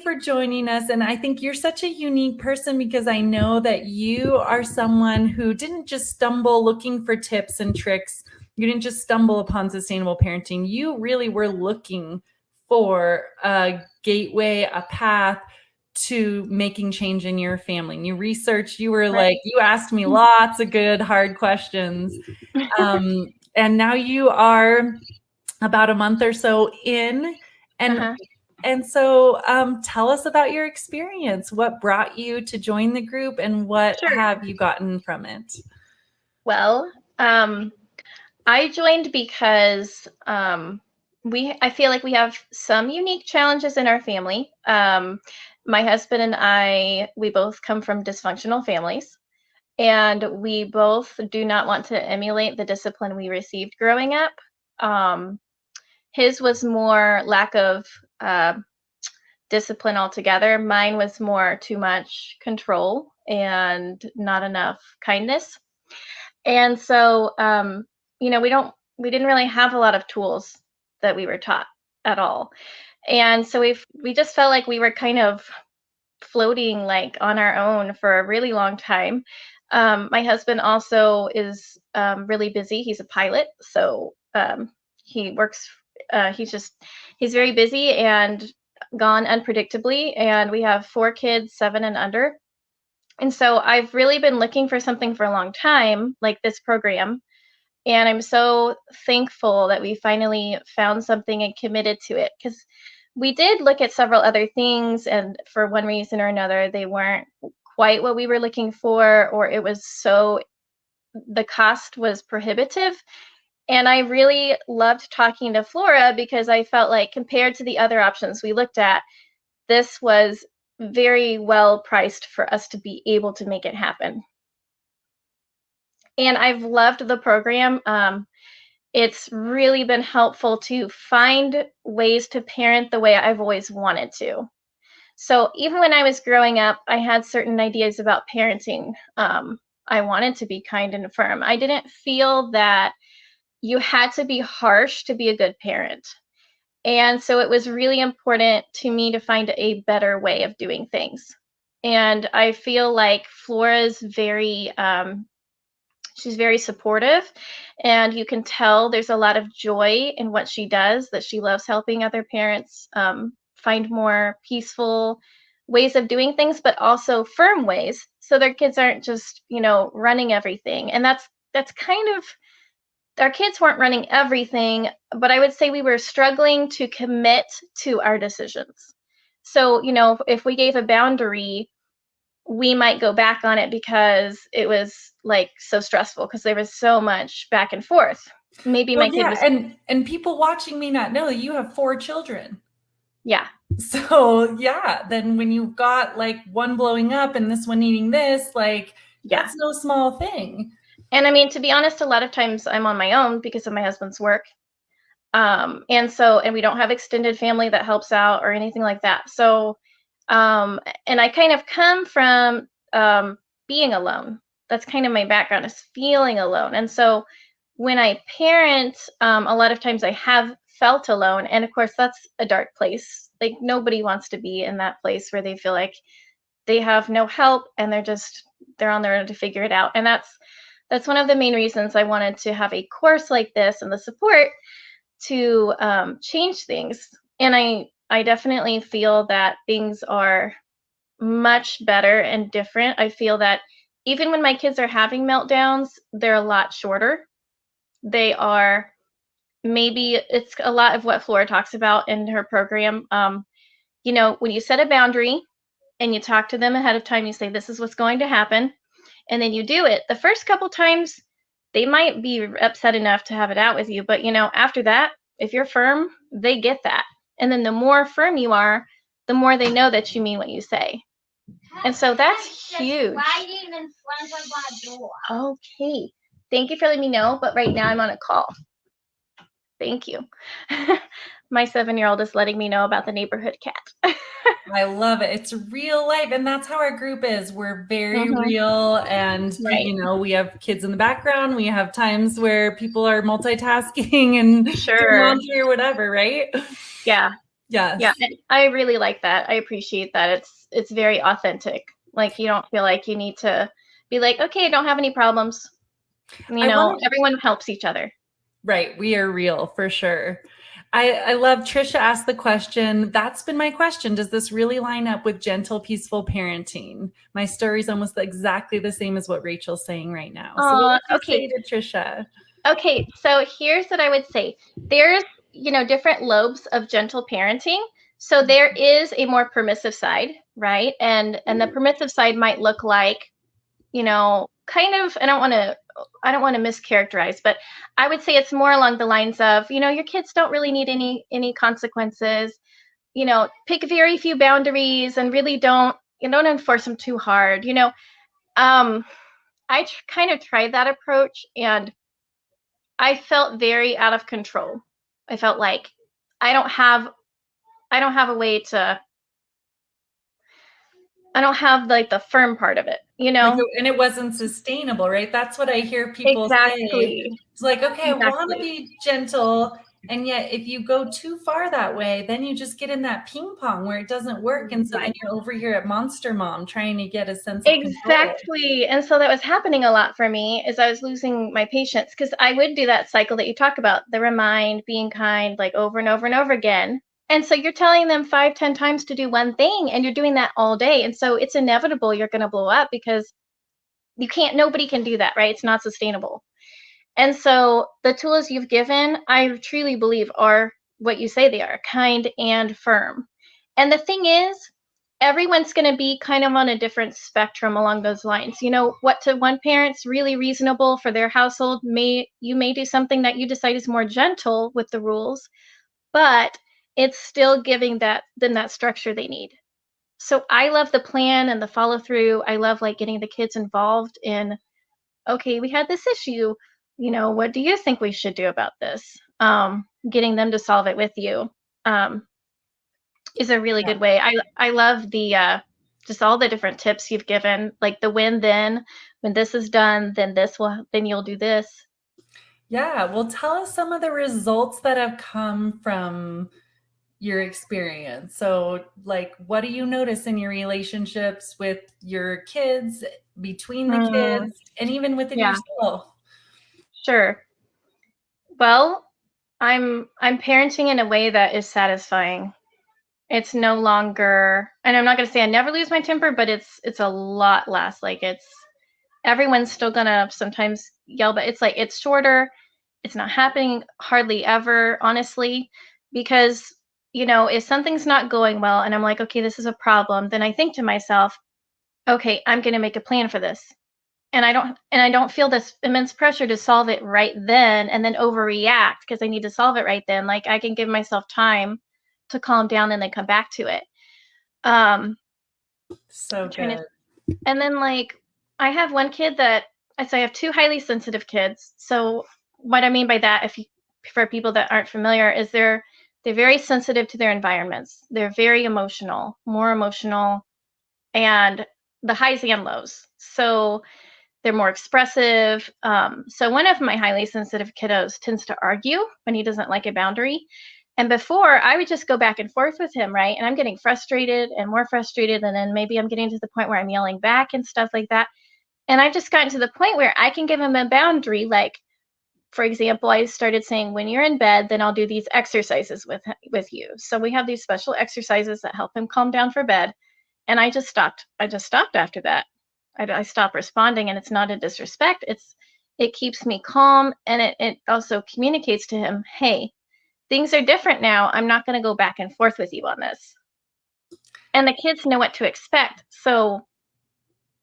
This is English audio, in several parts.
for joining us. And I think you're such a unique person because I know that you are someone who didn't just stumble looking for tips and tricks. You didn't just stumble upon sustainable parenting. You really were looking for a gateway, a path to making change in your family. And you researched, you were like, you asked me lots of good, hard questions. And now you are about a month or so in. And so tell us about your experience. What brought you to join the group and what have you gotten from it? Well, I joined because I feel like we have some unique challenges in our family. My husband and I, we both come from dysfunctional families, and we both do not want to emulate the discipline we received growing up. His was more lack of discipline altogether. Mine was more too much control and not enough kindness. And so, we didn't really have a lot of tools that we were taught at all. And so we just felt like we were kind of floating like on our own for a really long time. My husband also is really busy. He's a pilot, so he works. He's very busy and gone unpredictably. And we have 4 kids, 7 and under. And so I've really been looking for something for a long time, like this program. And I'm so thankful that we finally found something and committed to it, because we did look at several other things, and for one reason or another, they weren't quite what we were looking for, or the cost was prohibitive. And I really loved talking to Flora because I felt like compared to the other options we looked at, this was very well priced for us to be able to make it happen. And I've loved the program. It's really been helpful to find ways to parent the way I've always wanted to. So even when I was growing up, I had certain ideas about parenting. I wanted to be kind and firm. I didn't feel that you had to be harsh to be a good parent. And so it was really important to me to find a better way of doing things. And I feel like Flora's she's very supportive, and you can tell there's a lot of joy in what she does, that she loves helping other parents find more peaceful ways of doing things, but also firm ways, so their kids aren't just, running everything. And that's kind of, our kids weren't running everything, but I would say we were struggling to commit to our decisions. So, if we gave a boundary, we might go back on it because it was like so stressful because there was so much back and forth. Maybe my kid was. And people watching may not know you have 4 children. Yeah. So then when you've got like one blowing up and this one needing this, that's no small thing. And I mean, to be honest, a lot of times I'm on my own because of my husband's work. And we don't have extended family that helps out or anything like that. So, and I kind of come from being alone. That's kind of my background, is feeling alone. And so when I parent, a lot of times I have felt alone. And of course, that's a dark place. Like, nobody wants to be in that place where they feel like they have no help and they're on their own to figure it out. And that's one of the main reasons I wanted to have a course like this and the support to change things. And I definitely feel that things are much better and different. I feel that even when my kids are having meltdowns, they're a lot shorter. It's a lot of what Flora talks about in her program. When you set a boundary and you talk to them ahead of time, you say, this is what's going to happen. And then you do it. The first couple times, they might be upset enough to have it out with you. But, after that, if you're firm, they get that. And then the more firm you are, the more they know that you mean what you say. And so that's huge. Right in front of our door. Okay. Thank you for letting me know. But right now I'm on a call. Thank you. My 7-year-old is letting me know about the neighborhood cat. I love it. It's real life. And that's how our group is. We're very real. And, we have kids in the background. We have times where people are multitasking and doing laundry or whatever, right? Yeah. Yes. Yeah, and I really like that. I appreciate that. It's very authentic. Like you don't feel like you need to be like, okay, I don't have any problems. I want to Everyone helps each other. Right. We are real for sure. I love Trisha asked the question. That's been my question. Does this really line up with gentle, peaceful parenting? My story is almost exactly the same as what Rachel's saying right now. So what would you Okay. say to Trisha? Okay, so here's what I would say. There's, different lobes of gentle parenting. So there is a more permissive side, right? And the permissive side might look like, kind of, I don't want to mischaracterize, but I would say it's more along the lines of, your kids don't really need any consequences. Pick very few boundaries and really don't enforce them too hard. I kind of tried that approach and I felt very out of control. I felt like I don't have I don't have a way to I don't have like the firm part of it, And it wasn't sustainable, right? That's what I hear people say. Exactly. It's like, okay, I want to Exactly. be gentle. And yet, if you go too far that way, then you just get in that ping pong where it doesn't work. And so then Right. you're over here at Monster Mom trying to get a sense of control. Exactly. And so that was happening a lot for me as I was losing my patience because I would do that cycle that you talk about, the remind, being kind, like over and over and over again. And so you're telling them 5, 10 times to do one thing and you're doing that all day. And so it's inevitable you're going to blow up because nobody can do that, right? It's not sustainable. And so the tools you've given, I truly believe are what you say they are, kind and firm. And the thing is, everyone's going to be kind of on a different spectrum along those lines. What to one parent's really reasonable for their household, you may do something that you decide is more gentle with the rules, but it's still giving them that structure they need. So I love the plan and the follow through. I love like getting the kids involved in, okay, we had this issue. What do you think we should do about this? Getting them to solve it with you is a really good way. I love the just all the different tips you've given, like the when this is done, then you'll do this. Yeah. Well, tell us some of the results that have come from your experience. So, like, what do you notice in your relationships with your kids, between the Mm, kids, and even within yeah, yourself? sure. Well, I'm parenting in a way that is satisfying. It's no longer, and I'm not going to say I never lose my temper, but it's a lot less. Like everyone's still gonna sometimes yell, but it's shorter. It's not happening hardly ever, honestly, because if something's not going well and I'm like, okay, this is a problem, then I think to myself, okay, I'm gonna make a plan for this. And I don't feel this immense pressure to solve it right then and then overreact because I need to solve it right then. Like I can give myself time to calm down and then come back to it. Um, So I'm trying to good. And then like I have one kid I have two highly sensitive kids. So what I mean by that, for people that aren't familiar, is they're very sensitive to their environments. They're very emotional, more emotional, and the highs and lows. So they're more expressive. So one of my highly sensitive kiddos tends to argue when he doesn't like a boundary. And before, I would just go back and forth with him, right? And I'm getting frustrated and more frustrated. And then maybe I'm getting to the point where I'm yelling back and stuff like that. And I've just gotten to the point where I can give him a boundary. Like, for example, I started saying, when you're in bed, then I'll do these exercises with you. So we have these special exercises that help him calm down for bed. And I just stopped. I just stopped after that. I stopped responding, and it's not a disrespect. It keeps me calm, and it also communicates to him, hey, things are different now. I'm not going to go back and forth with you on this. And the kids know what to expect. So,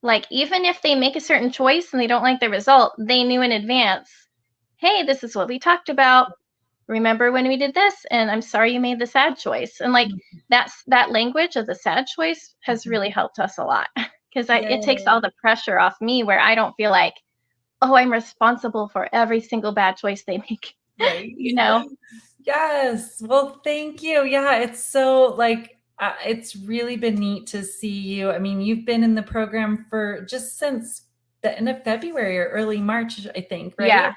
like, even if they make a certain choice and they don't like the result, they knew in advance, hey, this is what we talked about. Remember when we did this? And I'm sorry you made the sad choice. And like that language of the sad choice has really helped us a lot because it takes all Yay. the pressure off me where I don't feel like, oh, I'm responsible for every single bad choice they make, Right. you know? Yes. Well, thank you. Yeah, it's so like it's really been neat to see you. I mean, you've been in the program for just since the end of February or early March, I think, right? Yeah.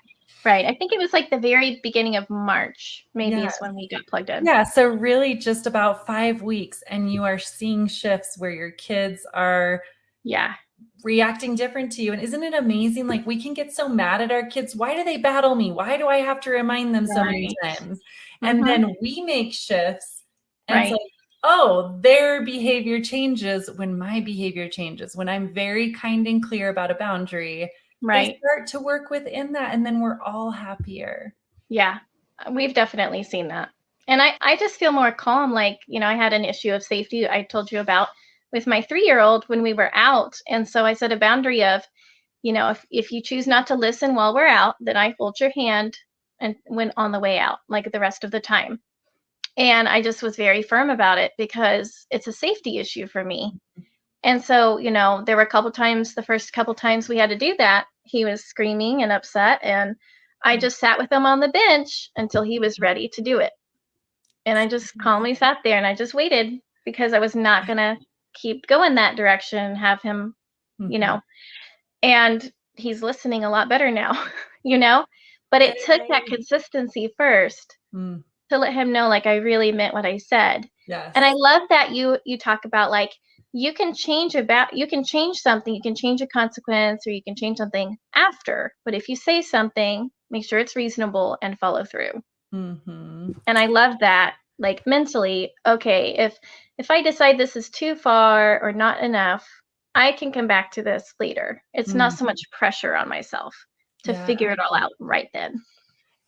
Right. I think it was like the very beginning of March, maybe Yes. is when we got plugged in. Yeah, so really just about 5 weeks, and you are seeing shifts where your kids are Yeah. reacting different to you. And isn't it amazing? Like, we can get so mad at our kids. Why do they battle me? Why do I have to remind them so many Right. times? And Mhm. then we make shifts, and it's Right. like, oh, their behavior changes when my behavior changes. When I'm very kind and clear about a boundary, they Right. start to work within that, and then we're all happier. Yeah. We've definitely seen that. And I just feel more calm. Like, I had an issue of safety I told you about with my 3-year-old when we were out. And so I set a boundary of, if you choose not to listen while we're out, then I hold your hand and when on the way out, like the rest of the time. And I just was very firm about it because it's a safety issue for me. And so, there were a couple times, the first couple times we had to do that, he was screaming and upset. And I just sat with him on the bench until he was ready to do it. And I just calmly sat there and I just waited because I was not going to keep going that direction and have him, you Mhm. know, and he's listening a lot better now, you know? But it took that consistency first Mm, to let him know, like, I really meant what I said. yes. And I love that you talk about, like, you can change something, you can change a consequence, or you can change something after. But if you say something, make sure it's reasonable and follow through. Mhm. And I love that, like, mentally, okay, if I decide this is too far or not enough, I can come back to this later. It's not Mm, so much pressure on myself to yeah. figure it all out right then.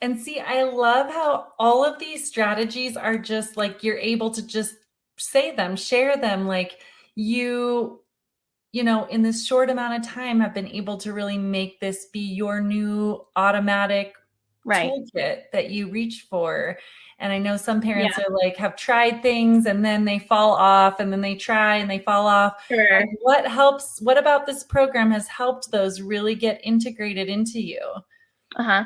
And see, I love how all of these strategies are just like you're able to just say them, share them. Like in this short amount of time have been able to really make this be your new automatic Right. toolkit that you reach for. And I know some Yeah, parents are like, have tried things and then they fall off, and then they try and they fall off. sure. And what about this program has helped those really get integrated into you? Uh-huh.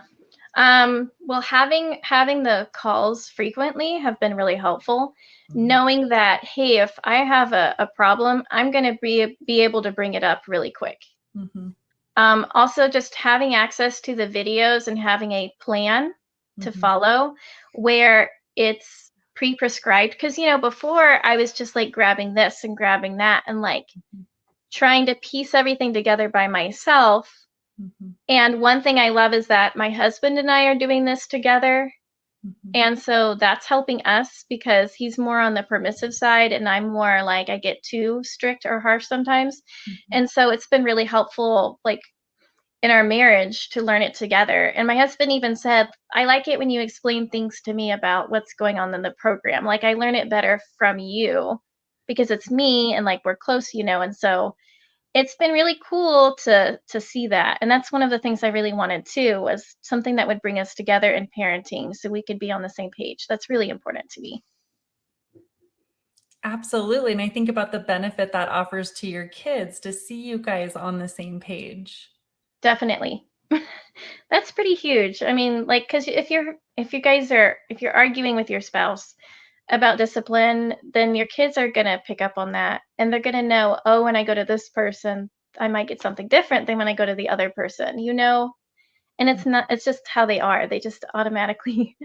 Well, having the calls frequently have been really helpful. Mhm. Knowing that, hey, if I have a problem, I'm gonna be able to bring it up really quick. Mhm. Also, just having access to the videos and having a plan to Mhm. follow where it's pre-prescribed. Because, before I was just like grabbing this and grabbing that and like Mhm. trying to piece everything together by myself. Mhm. And one thing I love is that my husband and I are doing this together. Mhm. And so that's helping us because he's more on the permissive side and I'm more like I get too strict or harsh sometimes. Mhm. And so it's been really helpful, like in our marriage, to learn it together. And my husband even said, I like it when you explain things to me about what's going on in the program. Like I learn it better from you because it's me and like we're close, and so it's been really cool to see that. And that's one of the things I really wanted too, was something that would bring us together in parenting so we could be on the same page. That's really important to me. Absolutely. And I think about the benefit that offers to your kids to see you guys on the same page. Definitely. That's pretty huge. I mean, like, cuz if you're arguing with your spouse about discipline, then your kids are going to pick up on that and they're going to know, oh, when I go to this person, I might get something different than when I go to the other person, And it's just how they are. They just automatically,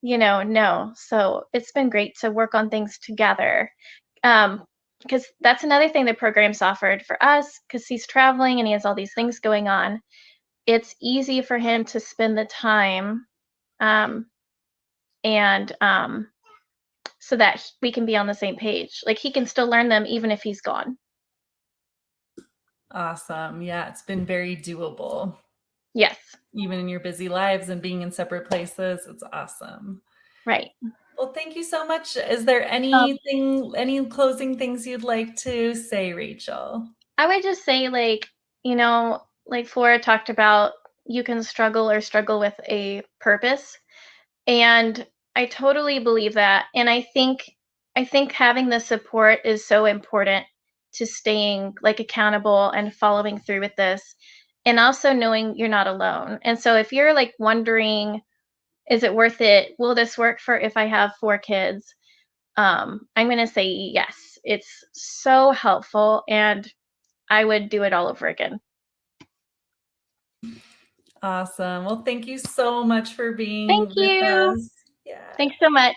know. So it's been great to work on things together. Because that's another thing the program's offered for us, because he's traveling and he has all these things going on. It's easy for him to spend the time, um, and so that we can be on the same page. Like he can still learn them even if he's gone. Awesome. Yeah, it's been very doable, Yes, even in your busy lives and being in separate places. It's awesome. right. Well, thank you so much. Is there Um, any closing things you'd like to say, Rachel? I would just say, like Flora talked about, you can struggle with a purpose. And I totally believe that. And I think having the support is so important to staying like accountable and following through with this. And also knowing you're not alone. And so if you're like wondering, is it worth it? Will this work for if I have 4 kids? I'm going to say yes. It's so helpful and I would do it all over again. Awesome. Well, thank you so much for being Thank with you. us. Yeah. Thanks so much.